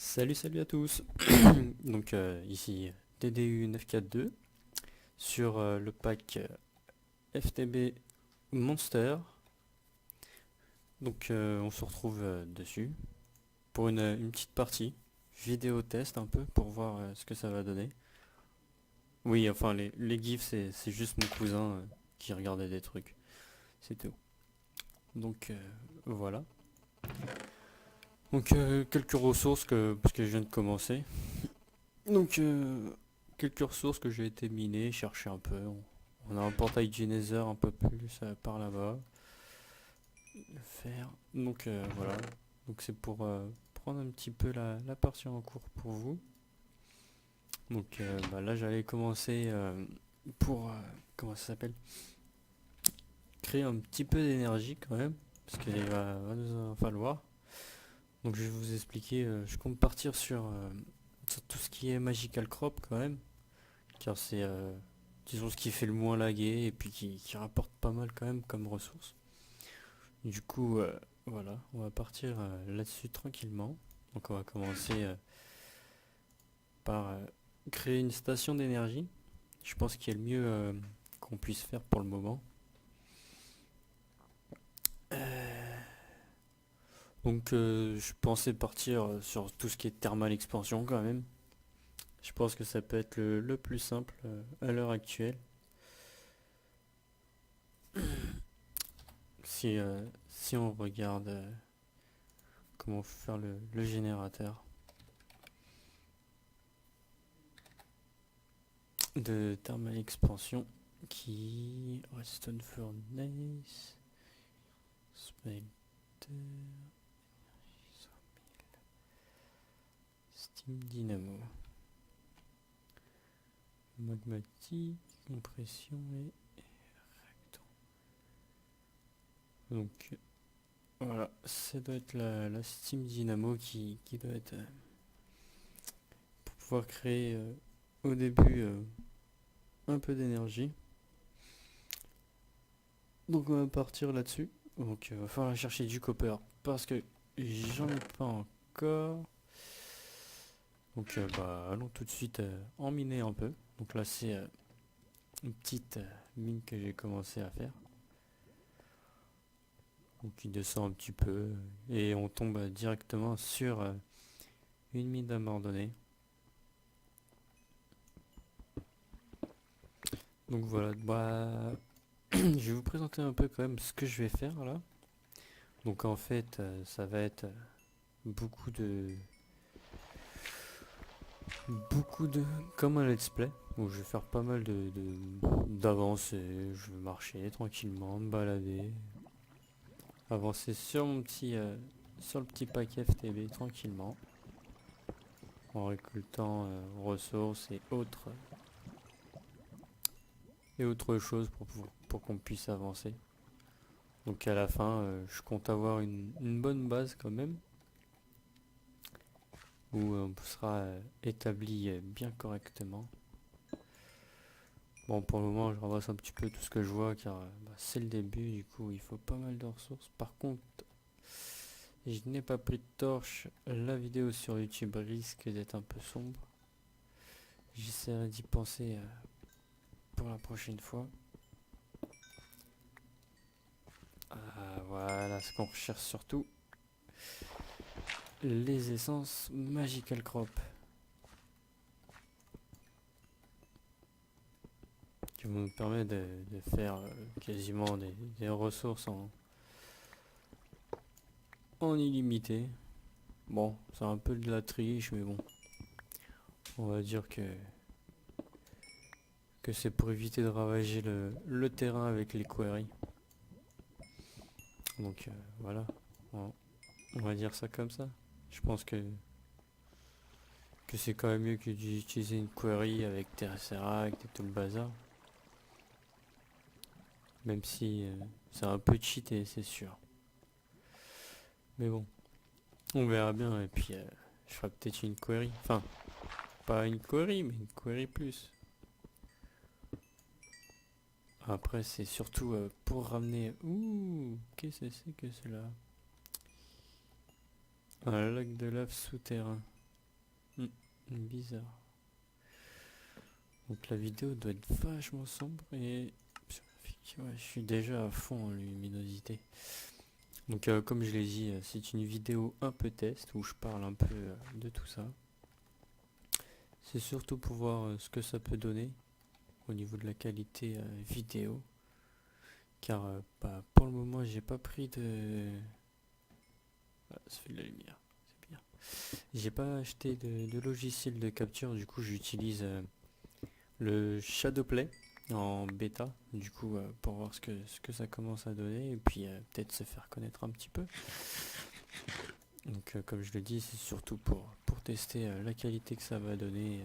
Salut à tous. Donc ici DDU 942 sur le pack FTB Monster. Donc on se retrouve dessus pour une petite partie vidéo test un peu pour voir ce que ça va donner. Oui, enfin les gifs c'est juste mon cousin qui regardait des trucs, c'est tout. Donc voilà. Donc quelques ressources parce que je viens de commencer. Donc quelques ressources que j'ai été miner, chercher un peu. On a un portail Genezer un peu plus par là-bas. Faire. Donc voilà. Donc c'est pour prendre un petit peu la partie en cours pour vous. Donc là j'allais commencer pour comment ça s'appelle, créer un petit peu d'énergie quand même. Parce qu'il va nous en falloir. Donc je vais vous expliquer. Je compte partir sur tout ce qui est Magical Crop quand même. Car c'est disons ce qui fait le moins laguer et puis qui rapporte pas mal quand même comme ressource. Du coup, voilà, on va partir là-dessus tranquillement. Donc on va commencer par créer une station d'énergie. Je pense qu'il y a le mieux qu'on puisse faire pour le moment. Donc je pensais partir sur tout ce qui est thermal expansion quand même. Je pense que ça peut être le plus simple à l'heure actuelle. Si on regarde comment faire le générateur de thermal expansion qui Redstone Furnace Smelter Steam Dynamo magmatique compression et réactant. Donc voilà, ça doit être la Steam Dynamo qui doit être pour pouvoir créer au début un peu d'énergie. Donc on va partir là-dessus. Donc il va falloir chercher du copper parce que j'en ai pas encore. Donc allons tout de suite en miner un peu. Donc là c'est une petite mine que j'ai commencé à faire. Donc il descend un petit peu et on tombe directement sur une mine abandonnée. Donc voilà, je vais vous présenter un peu quand même ce que je vais faire là. Donc en fait ça va être beaucoup de beaucoup de comme un let's play où je vais faire pas mal d'avancées, je vais marcher tranquillement, me balader, avancer sur mon petit sur le petit paquet FTB tranquillement en récoltant ressources et autre chose pour qu'on puisse avancer. Donc à la fin je compte avoir une bonne base quand même où on sera établi bien correctement. Bon, pour le moment, je ramasse un petit peu tout ce que je vois car c'est le début, du coup, il faut pas mal de ressources. Par contre, je n'ai pas pris de torche. La vidéo sur YouTube risque d'être un peu sombre. J'essaierai d'y penser pour la prochaine fois. Voilà ce qu'on recherche surtout. Les essences Magical Crop. Qui vont nous permettre de faire quasiment des ressources en illimité. Bon, c'est un peu de la triche, mais bon. On va dire que c'est pour éviter de ravager le terrain avec les queries. Donc voilà, on va dire ça comme ça. Je pense que c'est quand même mieux que d'utiliser une query avec Tesseract et tout le bazar. Même si c'est un peu cheaté, c'est sûr. Mais bon, on verra bien et puis je ferai peut-être une query. Enfin, pas une query, mais une query plus. Après, c'est surtout pour ramener... Ouh, qu'est-ce que c'est que cela? Un lac de lave souterrain. Bizarre. Donc la vidéo doit être vachement sombre et ouais, je suis déjà à fond en luminosité. Donc comme je l'ai dit, c'est une vidéo un peu test où je parle un peu de tout ça. C'est surtout pour voir ce que ça peut donner au niveau de la qualité vidéo. Car pour le moment j'ai pas pris de... Ah, ça fait de la lumière, c'est bien. J'ai pas acheté de logiciel de capture, du coup j'utilise le Shadowplay en bêta, du coup pour voir ce que ça commence à donner et puis peut-être se faire connaître un petit peu. Donc comme je le dis, c'est surtout pour tester la qualité que ça va donner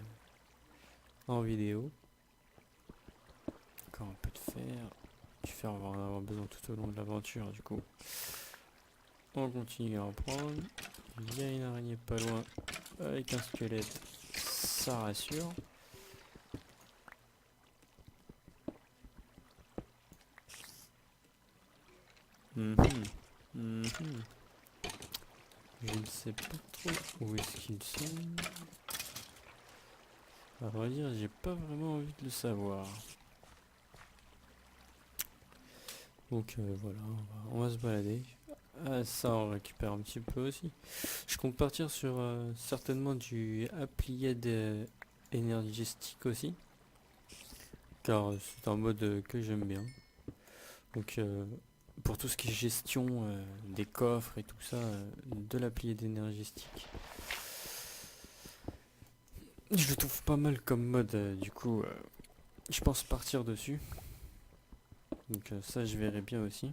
en vidéo. Encore un peu de fer. Du fer, on va en avoir besoin tout au long de l'aventure, du coup. On continue à en prendre. Il y a une araignée pas loin avec un squelette, ça rassure. Je ne sais pas trop où est-ce qu'ils sont. À vrai dire, j'ai pas vraiment envie de le savoir. Donc voilà, on va se balader. Ah, ça, on récupère un petit peu aussi. Je compte partir sur certainement du Applied Energistic aussi. Car c'est un mode que j'aime bien. Donc pour tout ce qui est gestion des coffres et tout ça, de l'Applied Energistic. Je le trouve pas mal comme mode, du coup je pense partir dessus. Donc ça je verrai bien aussi.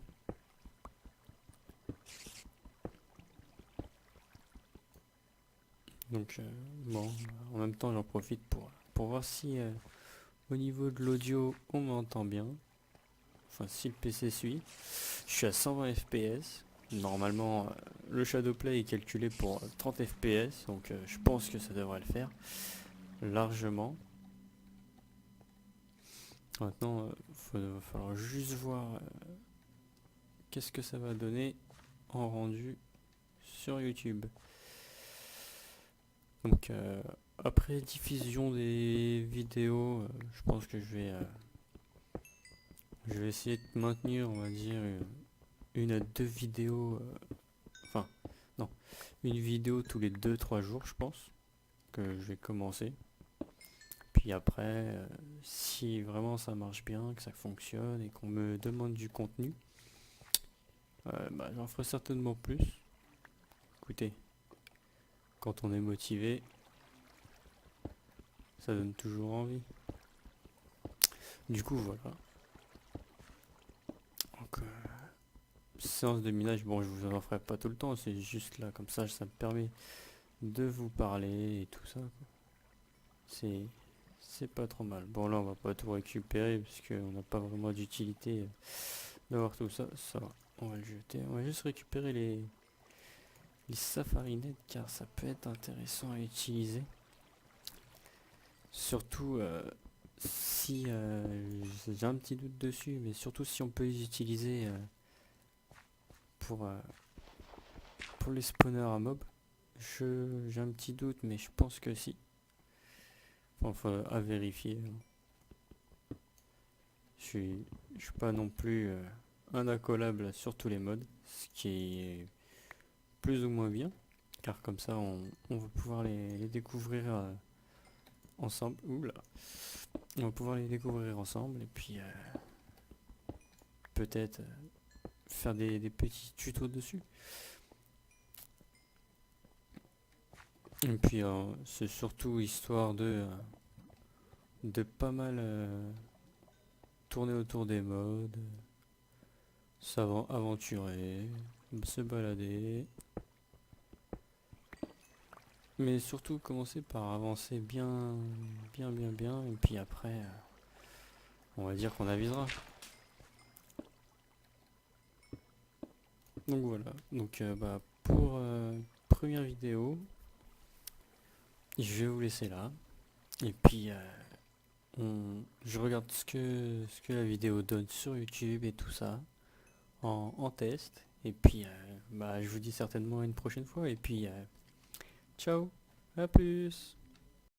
Donc bon, en même temps j'en profite pour voir si au niveau de l'audio on m'entend bien. Enfin si le PC suit. Je suis à 120 fps. Normalement le Shadowplay est calculé pour 30 fps. Donc je pense que ça devrait le faire largement. Maintenant va falloir juste voir qu'est-ce que ça va donner en rendu sur YouTube. Donc après diffusion des vidéos, je pense que je vais essayer de maintenir, on va dire, une à deux vidéos, enfin non, une vidéo tous les 2-3 jours, je pense, que je vais commencer. Puis après, si vraiment ça marche bien, que ça fonctionne et qu'on me demande du contenu, j'en ferai certainement plus. Écoutez, quand on est motivé, ça donne toujours envie. Du coup, voilà. Donc, séance de minage, bon, je vous en ferai pas tout le temps, c'est juste là, comme ça me permet de vous parler et tout ça. C'est pas trop mal. Bon, là, on va pas tout récupérer parce qu'on n'a pas vraiment d'utilité d'avoir tout ça. Ça va, on va le jeter. On va juste récupérer les safarinettes car ça peut être intéressant à utiliser. Surtout si j'ai un petit doute dessus, mais surtout si on peut les utiliser pour, euh, pour les spawners à mob. J'ai un petit doute, mais je pense que si. Enfin, à vérifier. Je suis pas non plus un incollable sur tous les modes, ce qui est plus ou moins bien, car comme ça on va pouvoir les découvrir ensemble. Oula. On va pouvoir les découvrir ensemble et puis peut-être faire des petits tutos dessus. Et puis c'est surtout histoire de pas mal tourner autour des modes, s'aventurer, se balader. Mais surtout commencer par avancer bien, et puis après, on va dire qu'on avisera. Donc voilà, donc pour première vidéo, je vais vous laisser là. Et puis je regarde ce que la vidéo donne sur YouTube et tout ça en test. Et puis je vous dis certainement à une prochaine fois. Et puis ciao! À plus.